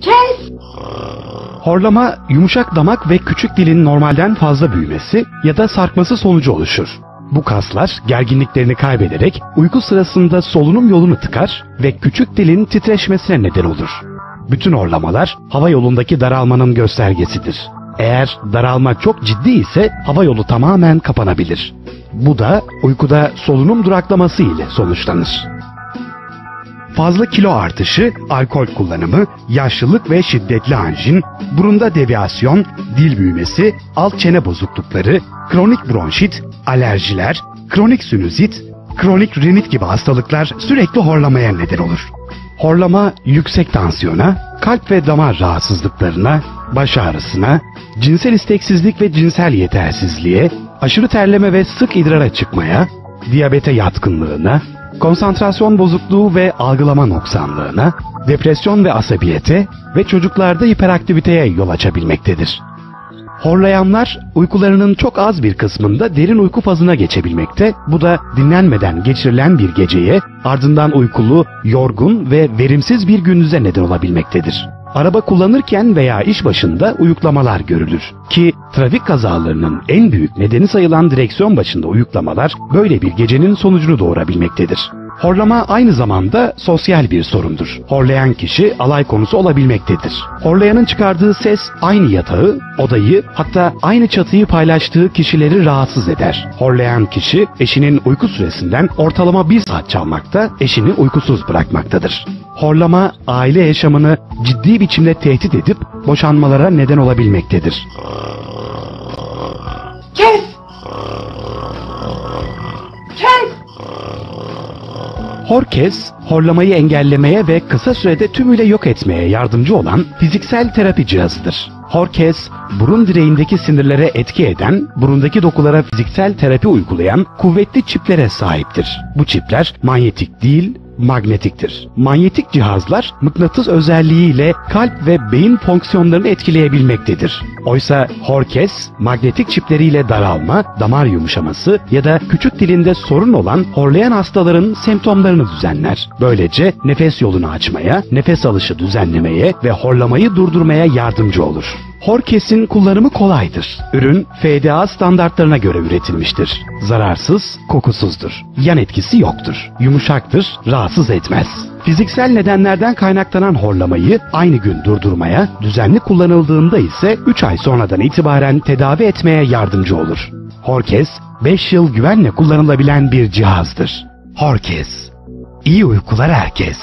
Kes! Horlama, yumuşak damak ve küçük dilin normalden fazla büyümesi ya da sarkması sonucu oluşur. Bu kaslar gerginliklerini kaybederek uyku sırasında solunum yolunu tıkar ve küçük dilin titreşmesine neden olur. Bütün horlamalar hava yolundaki daralmanın göstergesidir. Eğer daralma çok ciddi ise hava yolu tamamen kapanabilir. Bu da uykuda solunum duraklaması ile sonuçlanır. Fazla kilo artışı, alkol kullanımı, yaşlılık ve şiddetli anjin, burunda deviyasyon, dil büyümesi, alt çene bozuklukları, kronik bronşit, alerjiler, kronik sinüzit, kronik rinit gibi hastalıklar sürekli horlamaya neden olur. Horlama yüksek tansiyona, kalp ve damar rahatsızlıklarına, baş ağrısına, cinsel isteksizlik ve cinsel yetersizliğe, aşırı terleme ve sık idrara çıkmaya, diyabete yatkınlığına, konsantrasyon bozukluğu ve algılama noksanlığına, depresyon ve asabiyete ve çocuklarda hiperaktiviteye yol açabilmektedir. Horlayanlar uykularının çok az bir kısmında derin uyku fazına geçebilmekte, bu da dinlenmeden geçirilen bir geceye, ardından uykulu, yorgun ve verimsiz bir gündüze neden olabilmektedir. Araba kullanırken veya iş başında uyuklamalar görülür ki trafik kazalarının en büyük nedeni sayılan direksiyon başında uyuklamalar böyle bir gecenin sonucunu doğurabilmektedir. Horlama aynı zamanda sosyal bir sorundur. Horlayan kişi alay konusu olabilmektedir. Horlayanın çıkardığı ses aynı yatağı, odayı, hatta aynı çatıyı paylaştığı kişileri rahatsız eder. Horlayan kişi eşinin uyku süresinden ortalama 1 saat çalmakta, eşini uykusuz bırakmaktadır. Horlama aile yaşamını ciddi biçimde tehdit edip boşanmalara neden olabilmektedir. Kes! Kes! Horkes, horlamayı engellemeye ve kısa sürede tümüyle yok etmeye yardımcı olan fiziksel terapi cihazıdır. Horkes, burun direğindeki sinirlere etki eden, burundaki dokulara fiziksel terapi uygulayan kuvvetli çiplere sahiptir. Bu çipler manyetik değil, magnetiktir. Manyetik cihazlar mıknatıs özelliğiyle kalp ve beyin fonksiyonlarını etkileyebilmektedir. Oysa Horkes, magnetik çipleriyle daralma, damar yumuşaması ya da küçük dilinde sorun olan horlayan hastaların semptomlarını düzenler. Böylece nefes yolunu açmaya, nefes alışı düzenlemeye ve horlamayı durdurmaya yardımcı olur. Horkes'in kullanımı kolaydır. Ürün FDA standartlarına göre üretilmiştir. Zararsız, kokusuzdur. Yan etkisi yoktur. Yumuşaktır, rahatsız etmez. Fiziksel nedenlerden kaynaklanan horlamayı aynı gün durdurmaya, düzenli kullanıldığında ise 3 ay sonradan itibaren tedavi etmeye yardımcı olur. Horkes, 5 yıl güvenle kullanılabilen bir cihazdır. Horkes, İyi uykular herkes.